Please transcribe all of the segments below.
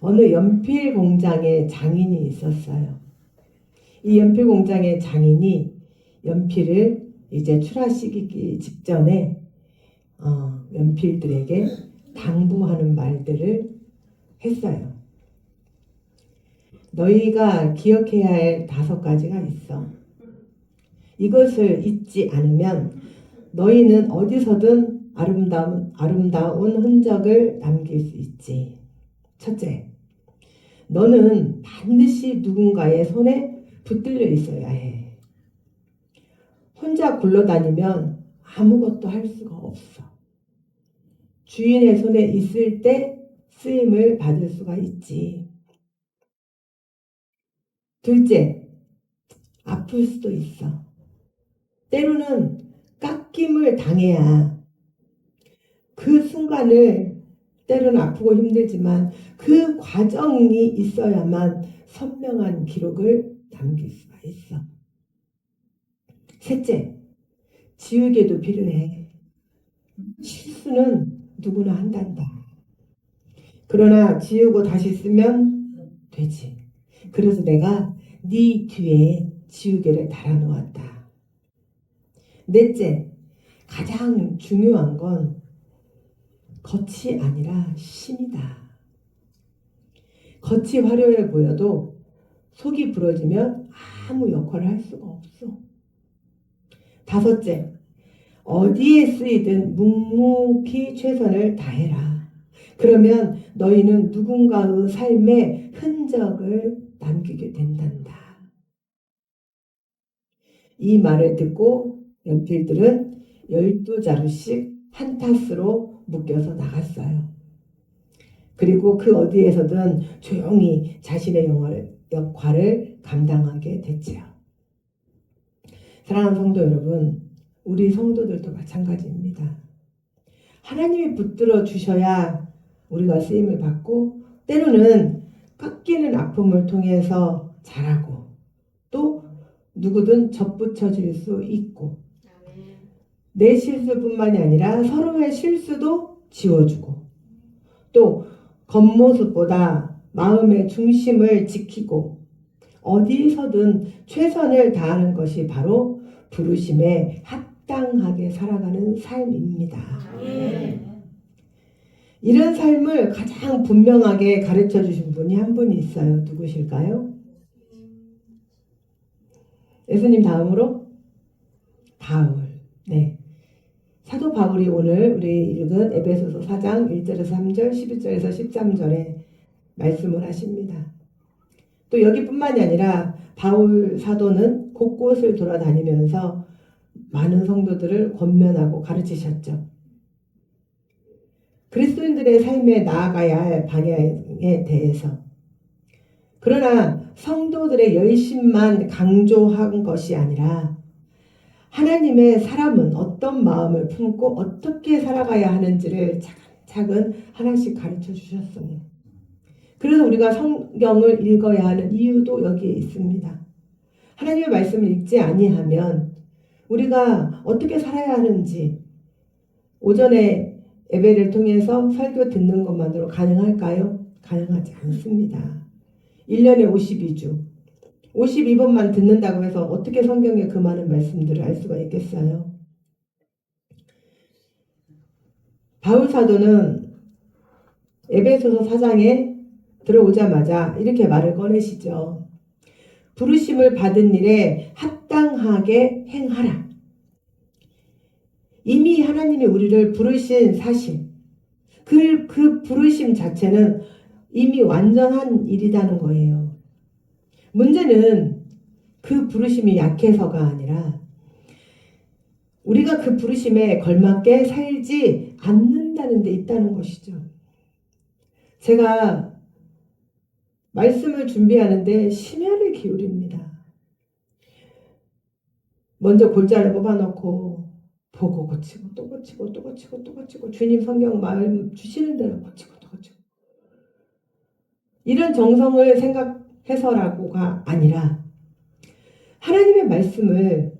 어느 연필 공장에 장인이 있었어요. 이 연필 공장의 장인이 연필을 이제 출하시키기 직전에 연필들에게 당부하는 말들을 했어요. 너희가 기억해야 할 5가지가 있어. 이것을 잊지 않으면 너희는 어디서든 아름다운 흔적을 남길 수 있지. 첫째, 너는 반드시 누군가의 손에 붙들려 있어야 해. 혼자 굴러다니면 아무것도 할 수가 없어. 주인의 손에 있을 때 쓰임을 받을 수가 있지. 둘째, 아플 수도 있어. 때로는 깎임을 당해야 그 순간을, 때로는 아프고 힘들지만 그 과정이 있어야만 선명한 기록을 남길 수가 있어. 셋째, 지우개도 필요해. 실수는 누구나 한단다. 그러나 지우고 다시 쓰면 되지. 그래서 내가 네 뒤에 지우개를 달아놓았다. 넷째, 가장 중요한 건 겉이 아니라 심이다. 겉이 화려해 보여도 속이 부러지면 아무 역할을 할 수가 없어. 다섯째, 어디에 쓰이든 묵묵히 최선을 다해라. 그러면 너희는 누군가의 삶의 흔적을 남기게 된단다. 이 말을 듣고 연필들은 12자루씩 한 탓으로 묶여서 나갔어요. 그리고 그 어디에서든 조용히 자신의 역할을 감당하게 됐지요. 사랑하는 성도 여러분, 우리 성도들도 마찬가지입니다. 하나님이 붙들어 주셔야 우리가 쓰임을 받고, 때로는 깎이는 아픔을 통해서 자라고, 또 누구든 접붙여질 수 있고, 내 실수뿐만이 아니라 서로의 실수도 지워주고, 또 겉모습보다 마음의 중심을 지키고 어디서든 최선을 다하는 것이 바로 부르심에 합당하게 살아가는 삶입니다. 이런 삶을 가장 분명하게 가르쳐 주신 분이 한 분이 있어요. 누구실까요? 예수님 다음으로 바울. 네. 사도 바울이 오늘 우리 읽은 에베소서 4장 1절에서 3절, 11절에서 13절에 말씀을 하십니다. 또 여기뿐만이 아니라 바울 사도는 곳곳을 돌아다니면서 많은 성도들을 권면하고 가르치셨죠. 그리스도인들의 삶에 나아가야 할 방향에 대해서. 그러나 성도들의 열심만 강조한 것이 아니라 하나님의 사람은 어떤 마음을 품고 어떻게 살아가야 하는지를 차근차근 하나씩 가르쳐 주셨어요. 그래서 우리가 성경을 읽어야 하는 이유도 여기에 있습니다. 하나님의 말씀을 읽지 아니하면 우리가 어떻게 살아야 하는지, 오전에 예배를 통해서 설교 듣는 것만으로 가능할까요? 가능하지 않습니다. 1년에 52주 52번만 듣는다고 해서 어떻게 성경의 그 많은 말씀들을 알 수가 있겠어요? 바울 사도는 에베소서 4장에 들어오자마자 이렇게 말을 꺼내시죠. 부르심을 받은 일에 합당하게 행하라. 이미 하나님이 우리를 부르신 사실, 그 부르심 자체는 이미 완전한 일이라는 거예요. 문제는 그 부르심이 약해서가 아니라 우리가 그 부르심에 걸맞게 살지 않는다는 데 있다는 것이죠. 제가 말씀을 준비하는데 심혈을 기울입니다. 먼저 골자를 뽑아놓고 보고 고치고 또 고치고 또 고치고 또 고치고 주님 성경 말 주시는 대로 고치고 또 고치고, 이런 정성을 생각해서라고가 아니라 하나님의 말씀을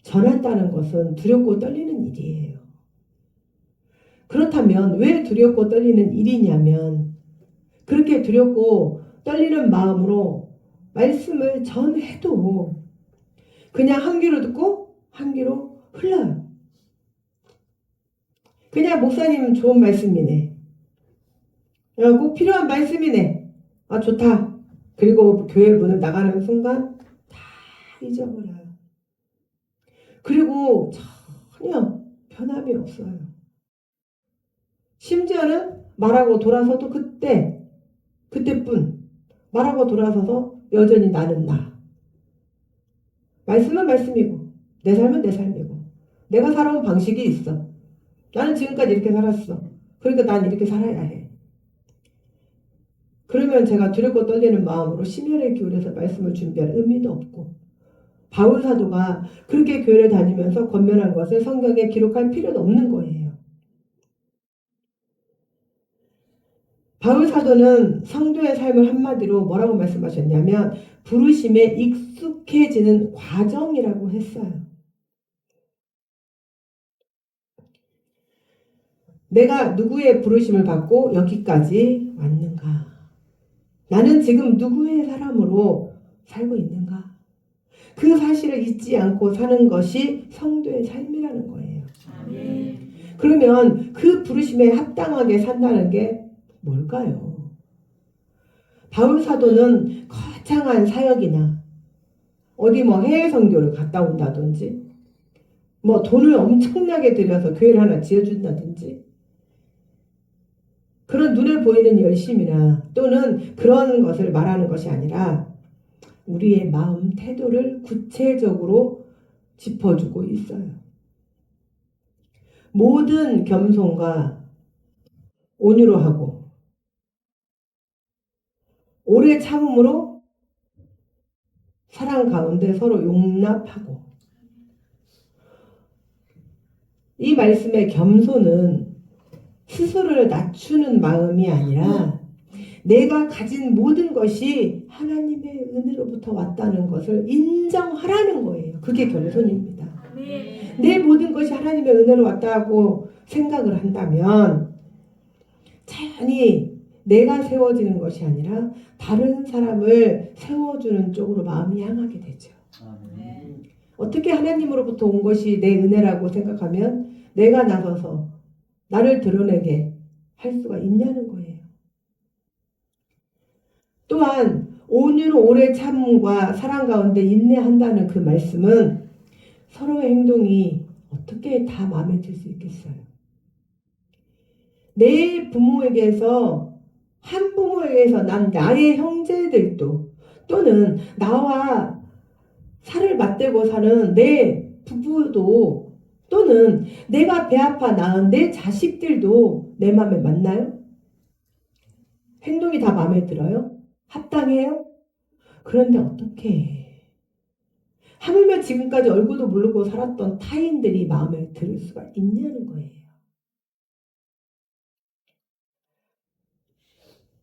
전한다는 것은 두렵고 떨리는 일이에요. 그렇다면 왜 두렵고 떨리는 일이냐면 그렇게 두렵고 떨리는 마음으로 말씀을 전해도 그냥 한 귀로 듣고 한 귀로 흘러요. 그냥 목사님 좋은 말씀이네. 꼭 필요한 말씀이네. 아, 좋다. 그리고 교회 문을 나가는 순간 다 잊어버려요. 그리고 전혀 변함이 없어요. 심지어는 말하고 돌아서도 그때뿐 말하고 돌아서서 여전히 나는 나. 말씀은 말씀이고 내 삶은 내 삶이고 내가 살아온 방식이 있어. 나는 지금까지 이렇게 살았어. 그러니까 난 이렇게 살아야 해. 그러면 제가 두렵고 떨리는 마음으로 심혈을 기울여서 말씀을 준비할 의미도 없고, 바울 사도가 그렇게 교회를 다니면서 권면한 것을 성경에 기록할 필요도 없는 거예요. 바울 사도는 성도의 삶을 한마디로 뭐라고 말씀하셨냐면 부르심에 익숙해지는 과정이라고 했어요. 내가 누구의 부르심을 받고 여기까지 왔는가? 나는 지금 누구의 사람으로 살고 있는가? 그 사실을 잊지 않고 사는 것이 성도의 삶이라는 거예요. 그러면 그 부르심에 합당하게 산다는 게 뭘까요? 바울 사도는 거창한 사역이나 어디 해외 선교를 갔다 온다든지 돈을 엄청나게 들여서 교회를 하나 지어준다든지 그런 눈에 보이는 열심이나 또는 그런 것을 말하는 것이 아니라 우리의 마음 태도를 구체적으로 짚어주고 있어요. 모든 겸손과 온유로 하고 오래 참음으로 사랑 가운데 서로 용납하고, 이 말씀의 겸손은 스스로를 낮추는 마음이 아니라 내가 가진 모든 것이 하나님의 은혜로부터 왔다는 것을 인정하라는 거예요. 그게 겸손입니다. 내 모든 것이 하나님의 은혜로 왔다고 생각을 한다면 자연히 내가 세워지는 것이 아니라 다른 사람을 세워주는 쪽으로 마음이 향하게 되죠. 어떻게 하나님으로부터 온 것이 내 은혜라고 생각하면 내가 나서서 나를 드러내게 할 수가 있냐는 거예요. 또한 온유로 오래 참음과 사랑 가운데 인내한다는 그 말씀은 서로의 행동이 어떻게 다 마음에 들 수 있겠어요? 내 부모에게서 한 부모에게서 난 나의 형제들도 또는 나와 살을 맞대고 사는 내 부부도 또는 내가 배 아파 낳은 내 자식들도 내 마음에 맞나요? 행동이 다 마음에 들어요? 합당해요? 그런데 어떻게 해? 하물며 지금까지 얼굴도 모르고 살았던 타인들이 마음에 들 수가 있냐는 거예요.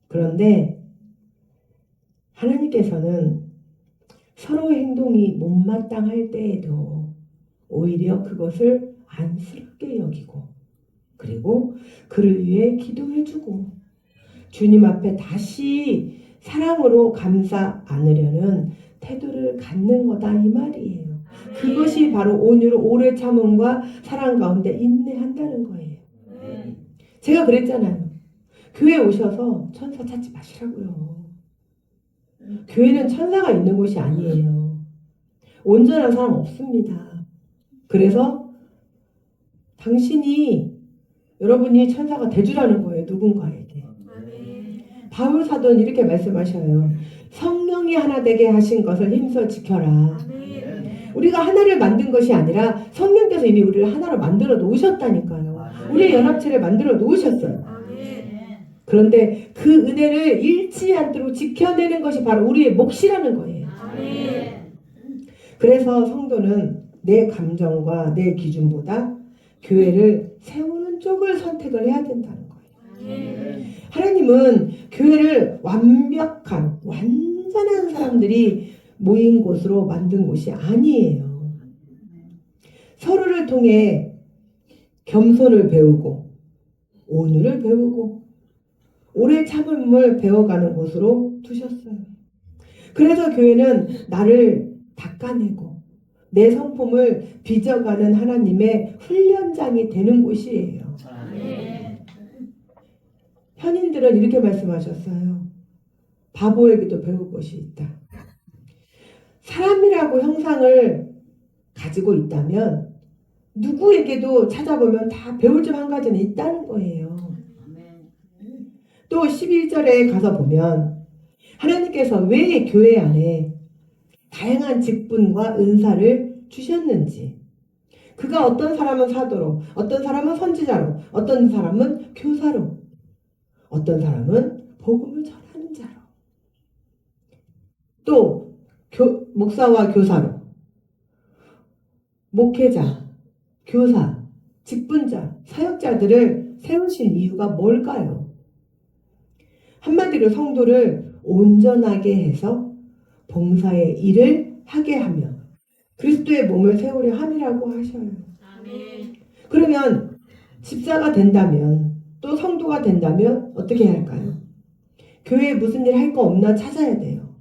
그런데 하나님께서는 서로의 행동이 못마땅할 때에도 오히려 그것을 안쓰럽게 여기고 그리고 그를 위해 기도해주고 주님 앞에 다시 사랑으로 감사 안으려는 태도를 갖는 거다 이 말이에요. 그것이 바로 온유로 오래 참음과 사랑 가운데 인내한다는 거예요. 제가 그랬잖아요. 교회 오셔서 천사 찾지 마시라고요. 교회는 천사가 있는 곳이 아니에요. 온전한 사람 없습니다. 그래서 여러분이 천사가 돼주라는 거예요. 누군가에게. 바울 사도는 이렇게 말씀하셔요. 성령이 하나 되게 하신 것을 힘써 지켜라. 우리가 하나를 만든 것이 아니라 성령께서 이미 우리를 하나로 만들어 놓으셨다니까요. 우리의 연합체를 만들어 놓으셨어요. 그런데 그 은혜를 잃지 않도록 지켜내는 것이 바로 우리의 몫이라는 거예요. 그래서 성도는 내 감정과 내 기준보다 교회를 세우는 쪽을 선택을 해야 된다는 거예요. 하나님은 교회를 완전한 사람들이 모인 곳으로 만든 곳이 아니에요. 서로를 통해 겸손을 배우고 온유를 배우고 오래 참음을 배워가는 곳으로 두셨어요. 그래서 교회는 나를 닦아내고 내 성품을 빚어가는 하나님의 훈련장이 되는 곳이에요. 현인들은 이렇게 말씀하셨어요. 바보에게도 배울 것이 있다. 사람이라고 형상을 가지고 있다면 누구에게도 찾아보면 다 배울 점 한 가지는 있다는 거예요. 또 11절에 가서 보면 하나님께서 왜 교회 안에 다양한 직분과 은사를 주셨는지, 그가 어떤 사람은 사도로, 어떤 사람은 선지자로, 어떤 사람은 교사로, 어떤 사람은 복음을 전하는 자로, 또 목사와 교사로, 목회자, 교사, 직분자, 사역자들을 세우신 이유가 뭘까요? 한마디로 성도를 온전하게 해서 봉사의 일을 하게 하며 그리스도의 몸을 세우려 함이라고 하셔요. 아멘. 그러면 집사가 된다면, 또 성도가 된다면 어떻게 해야 할까요? 교회에 무슨 일 할 거 없나 찾아야 돼요.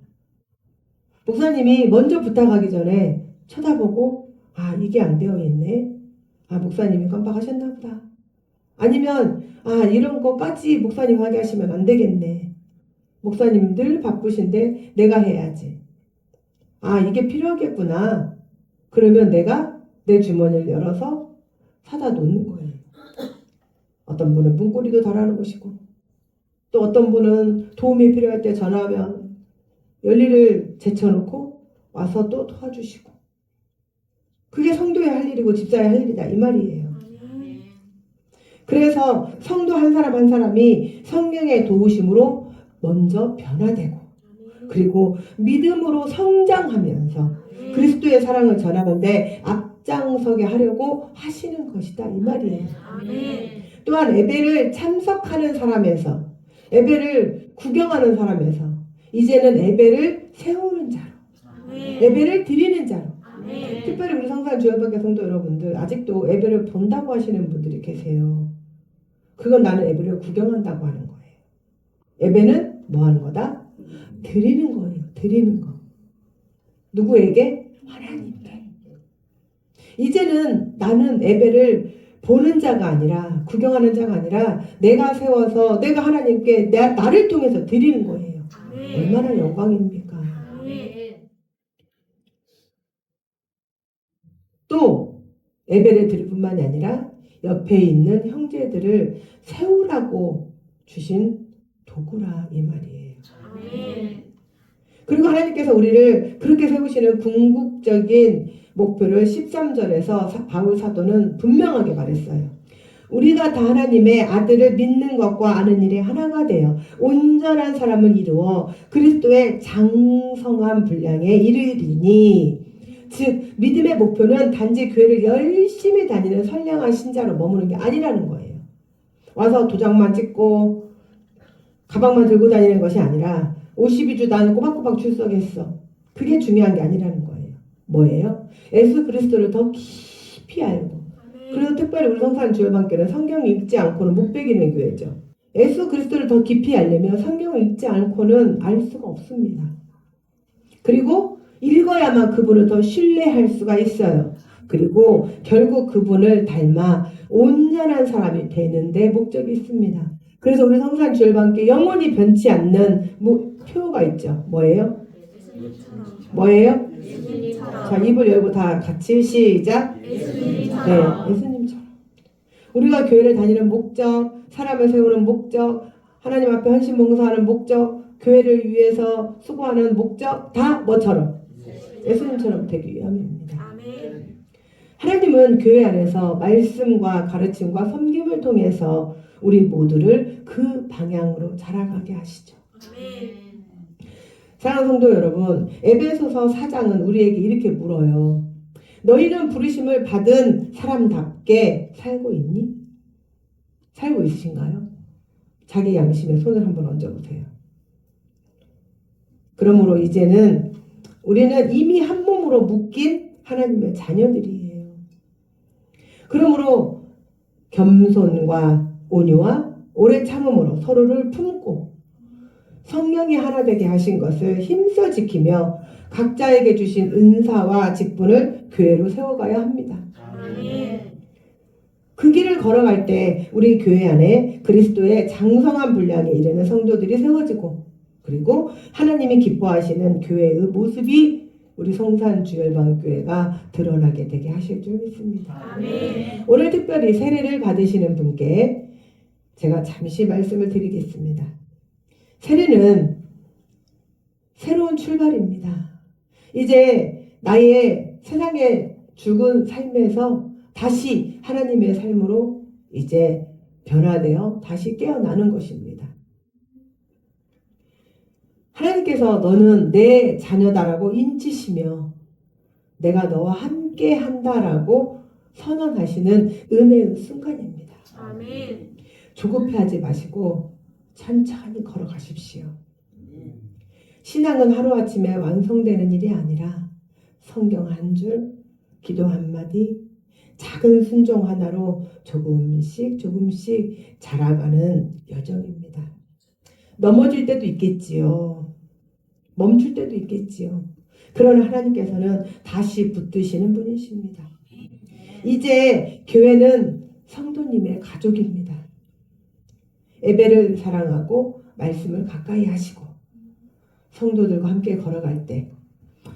목사님이 먼저 부탁하기 전에 쳐다보고, 아, 이게 안 되어 있네. 아, 목사님이 깜빡하셨나 보다. 아니면 아, 이런 거까지 목사님 하게 하시면 안 되겠네. 목사님 늘 바쁘신데 내가 해야지. 아, 이게 필요하겠구나. 그러면 내가 내 주머니를 열어서 사다 놓는 거예요. 어떤 분은 문고리도 달아놓은 것이고, 또 어떤 분은 도움이 필요할 때 전화하면 열리를 제쳐놓고 와서 또 도와주시고. 그게 성도의 할 일이고 집사의 할 일이다, 이 말이에요. 그래서 성도 한 사람 한 사람이 성령의 도우심으로 먼저 변화되고, 그리고 믿음으로 성장하면서 그리스도의 사랑을 전하는데 앞장서게 하려고 하시는 것이다, 이 말이에요. 또한 예배를 참석하는 사람에서, 예배를 구경하는 사람에서 이제는 예배를 세우는 자로, 예배를 드리는 자로. 특별히 우리 성산 주일밖에 성도 여러분들 아직도 예배를 본다고 하시는 분들이 계세요. 그건 나는 예배를 구경한다고 하는 거예요. 예배는 뭐 하는 거다? 드리는 거예요. 드리는 거. 누구에게? 하나님께. 이제는 나는 예배를 보는 자가 아니라, 구경하는 자가 아니라 내가 세워서 내가 하나님께 나를 통해서 드리는 거예요. 얼마나 영광입니까? 또 예배를 드릴 뿐만이 아니라 옆에 있는 형제들을 세우라고 주신 도구라, 이 말이에요. 그리고 하나님께서 우리를 그렇게 세우시는 궁극적인 목표를 13절에서 바울 사도는 분명하게 말했어요. 우리가 다 하나님의 아들을 믿는 것과 아는 일에 하나가 되어 온전한 사람을 이루어 그리스도의 장성한 분량에 이르리니, 즉 믿음의 목표는 단지 교회를 열심히 다니는 선량한 신자로 머무는 게 아니라는 거예요. 와서 도장만 찍고 가방만 들고 다니는 것이 아니라 52주 나는 꼬박꼬박 출석했어. 그게 중요한 게 아니라는 거예요. 뭐예요? 예수 그리스도를 더 깊이 알고, 그래서 특별히 우리 성산 주일반교는 성경 읽지 않고는 못 배기는 교회죠. 예수 그리스도를 더 깊이 알려면 성경을 읽지 않고는 알 수가 없습니다. 그리고 읽어야만 그분을 더 신뢰할 수가 있어요. 그리고 결국 그분을 닮아 온전한 사람이 되는데 목적이 있습니다. 그래서 우리 성산 주일반교 영원히 변치 않는 표가 있죠. 뭐예요? 뭐예요? 자, 입을 열고 다 같이 시작. 네, 예수님처럼. 우리가 교회를 다니는 목적, 사람을 세우는 목적, 하나님 앞에 헌신 봉사하는 목적, 교회를 위해서 수고하는 목적, 다 뭐처럼? 예수님처럼 되기 위함입니다. 하나님은 교회 안에서 말씀과 가르침과 섬김을 통해서 우리 모두를 그 방향으로 자라가게 하시죠. 사랑하는 성도 여러분, 에베소서 4장은 우리에게 이렇게 물어요. 너희는 부르심을 받은 사람답게 살고 있니? 살고 있으신가요? 자기 양심에 손을 한번 얹어보세요. 그러므로 이제는 우리는 이미 한 몸으로 묶인 하나님의 자녀들이에요. 그러므로 겸손과 온유와 오래 참음으로 서로를 품고 성령이 하나 되게 하신 것을 힘써 지키며 각자에게 주신 은사와 직분을 교회로 세워가야 합니다. 그 길을 걸어갈 때 우리 교회 안에 그리스도의 장성한 분량에 이르는 성도들이 세워지고, 그리고 하나님이 기뻐하시는 교회의 모습이 우리 성산주열방교회가 드러나게 되게 하실 줄 믿습니다. 아멘. 오늘 특별히 세례를 받으시는 분께 제가 잠시 말씀을 드리겠습니다. 세례는 새로운 출발입니다. 이제 나의 세상의 죽은 삶에서 다시 하나님의 삶으로 이제 변화되어 다시 깨어나는 것입니다. 하나님께서 너는 내 자녀다라고 인치시며 내가 너와 함께 한다라고 선언하시는 은혜의 순간입니다. 아멘. 조급해하지 마시고 천천히 걸어가십시오. 신앙은 하루아침에 완성되는 일이 아니라 성경 한 줄, 기도 한마디, 작은 순종 하나로 조금씩 자라가는 여정입니다. 넘어질 때도 있겠지요. 멈출 때도 있겠지요. 그러나 하나님께서는 다시 붙드시는 분이십니다. 이제 교회는 성도님의 가족입니다. 예배를 사랑하고 말씀을 가까이 하시고 성도들과 함께 걸어갈 때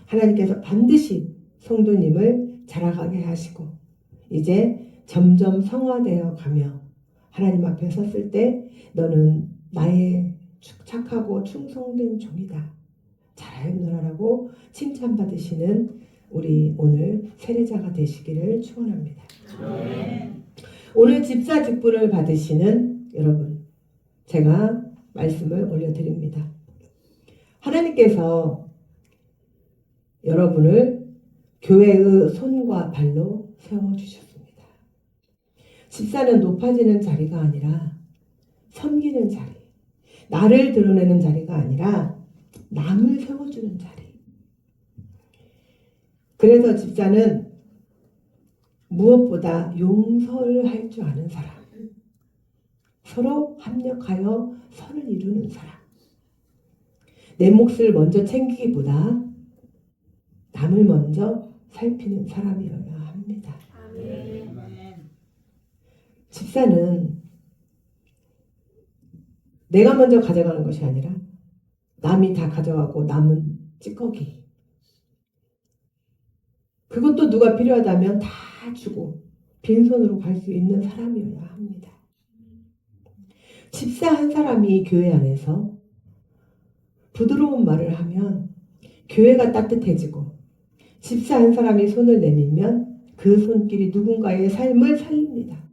하나님께서 반드시 성도님을 자라가게 하시고 이제 점점 성화되어 가며 하나님 앞에 섰을 때 너는 나의 착하고 충성된 종이다. 잘하였노라라고 칭찬받으시는 우리 오늘 세례자가 되시기를 축원합니다. 오늘 집사 직분을 받으시는 여러분, 제가 말씀을 올려드립니다. 하나님께서 여러분을 교회의 손과 발로 세워주셨습니다. 집사는 높아지는 자리가 아니라 섬기는 자리, 나를 드러내는 자리가 아니라 남을 세워주는 자리. 그래서 집사는 무엇보다 용서를 할 줄 아는 사람, 서로 합력하여 선을 이루는 사람, 내 몫을 먼저 챙기기보다 남을 먼저 살피는 사람이어야 합니다. 아멘. 집사는 내가 먼저 가져가는 것이 아니라 남이 다 가져가고 남은 찌꺼기, 그것도 누가 필요하다면 다 주고 빈손으로 갈 수 있는 사람이어야 합니다. 집사 한 사람이 교회 안에서 부드러운 말을 하면 교회가 따뜻해지고, 집사 한 사람이 손을 내밀면 그 손길이 누군가의 삶을 살립니다.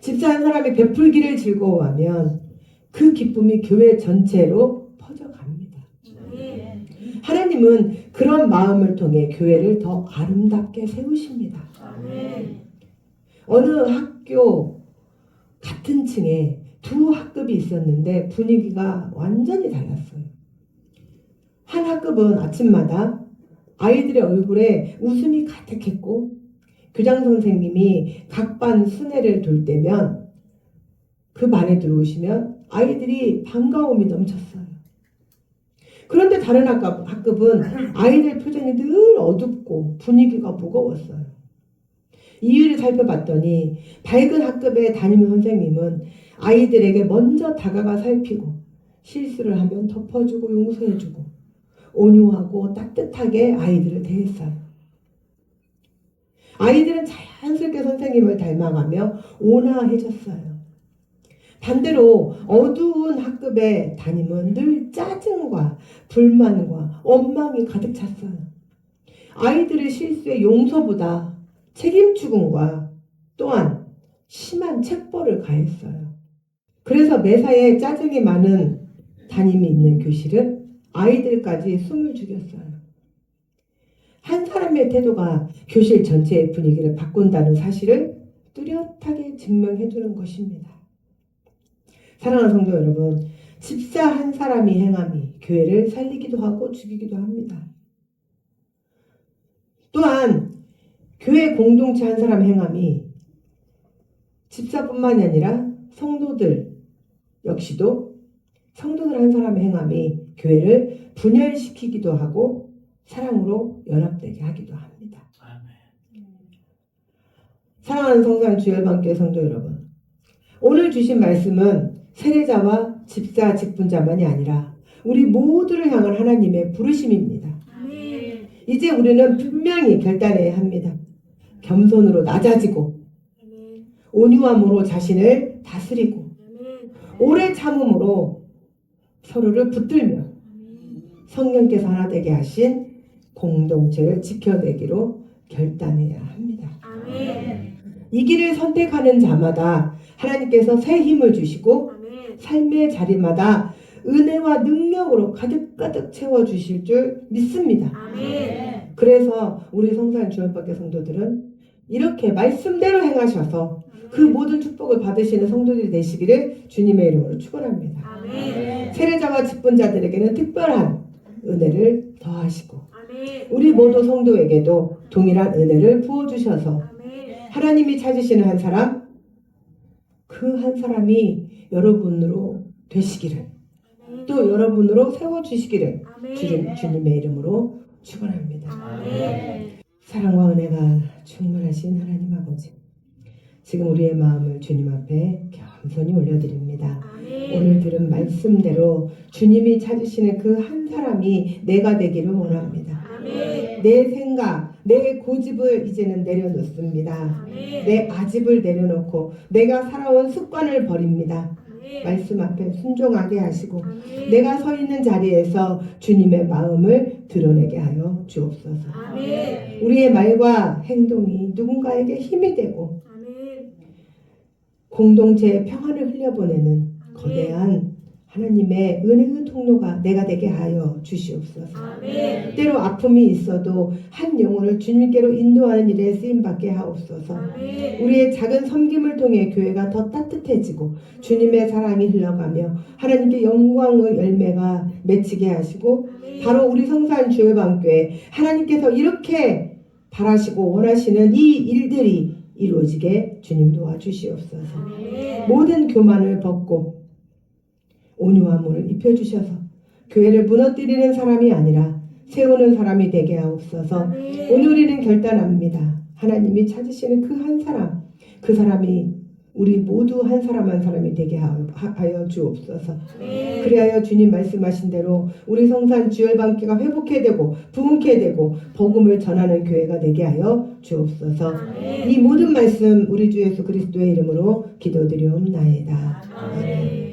집사 한 사람이 베풀기를 즐거워하면 그 기쁨이 교회 전체로 퍼져갑니다. 하나님은 그런 마음을 통해 교회를 더 아름답게 세우십니다. 어느 학교 같은 층에 두 학급이 있었는데 분위기가 완전히 달랐어요. 한 학급은 아침마다 아이들의 얼굴에 웃음이 가득했고, 교장 선생님이 각 반 순회를 돌 때면 그 반에 들어오시면 아이들이 반가움이 넘쳤어요. 그런데 다른 학급은 아이들 표정이 늘 어둡고 분위기가 무거웠어요. 이유를 살펴봤더니 밝은 학급의 담임 선생님은 아이들에게 먼저 다가가 살피고 실수를 하면 덮어주고 용서해주고 온유하고 따뜻하게 아이들을 대했어요. 아이들은 자연스럽게 선생님을 닮아가며 온화해졌어요. 반대로 어두운 학급의 담임은 늘 짜증과 불만과 원망이 가득 찼어요. 아이들의 실수의 용서보다 책임 추궁과 또한 심한 책벌을 가했어요. 그래서 매사에 짜증이 많은 담임이 있는 교실은 아이들까지 숨을 죽였어요. 한 사람의 태도가 교실 전체의 분위기를 바꾼다는 사실을 뚜렷하게 증명해 주는 것입니다. 사랑하는 성도 여러분, 집사 한 사람이 행함이 교회를 살리기도 하고 죽이기도 합니다. 또한 교회 공동체 한 사람 행함이 집사뿐만이 아니라 성도들 역시도 성도들 한 사람의 행함이 교회를 분열시키기도 하고 사랑으로 연합되게 하기도 합니다. 사랑하는 성산 주열반교회 성도 여러분, 오늘 주신 말씀은 세례자와 집사, 직분자만이 아니라 우리 모두를 향한 하나님의 부르심입니다. 이제 우리는 분명히 결단해야 합니다. 겸손으로 낮아지고 온유함으로 자신을 다스리고 오래 참음으로 서로를 붙들며 성령께서 하나 되게 하신 공동체를 지켜내기로 결단해야 합니다. 이 길을 선택하는 자마다 하나님께서 새 힘을 주시고 삶의 자리마다 은혜와 능력으로 가득가득 채워주실 줄 믿습니다. 그래서 우리 성산 주원밖에 성도들은 이렇게 말씀대로 행하셔서 그 모든 축복을 받으시는 성도들이 되시기를 주님의 이름으로 축원합니다. 세례자와 직분자들에게는 특별한 은혜를 더하시고 우리 모두 성도에게도 동일한 은혜를 부어주셔서 하나님이 찾으시는 한 사람, 그 한 사람이 여러분으로 되시기를 또 여러분으로 세워주시기를 주님의 이름으로 축원합니다. 사랑과 은혜가 충만하신 하나님 아버지, 지금 우리의 마음을 주님 앞에 겸손히 올려드립니다. 오늘 들은 말씀대로 주님이 찾으시는 그 한 사람이 내가 되기를 원합니다. 내 생각, 내 고집을 이제는 내려놓습니다. 내 아집을 내려놓고 내가 살아온 습관을 버립니다. 말씀 앞에 순종하게 하시고 내가 서 있는 자리에서 주님의 마음을 드러내게 하여 주옵소서. 우리의 말과 행동이 누군가에게 힘이 되고 공동체의 평안을 흘려보내는 거대한 하나님의 은혜의 통로가 내가 되게 하여 주시옵소서. 때로 아픔이 있어도 한 영혼을 주님께로 인도하는 일에 쓰임받게 하옵소서. 우리의 작은 섬김을 통해 교회가 더 따뜻해지고 주님의 사랑이 흘러가며 하나님께 영광의 열매가 맺히게 하시고 바로 우리 성산 주일반교회 하나님께서 이렇게 바라시고 원하시는 이 일들이 이루어지게 주님 도와주시옵소서. 모든 교만을 벗고 온유함을 입혀주셔서 교회를 무너뜨리는 사람이 아니라 세우는 사람이 되게 하옵소서. 오늘 우리는 결단합니다. 하나님이 찾으시는 그 한 사람, 그 사람이 우리 모두 한 사람 한 사람이 되게 하여 주옵소서. 그리하여 주님 말씀하신 대로 우리 성산 주열반교가 회복해 되고 부흥케 되고 복음을 전하는 교회가 되게 하여 주옵소서. 이 모든 말씀 우리 주 예수 그리스도의 이름으로 기도드리옵나이다. 아멘.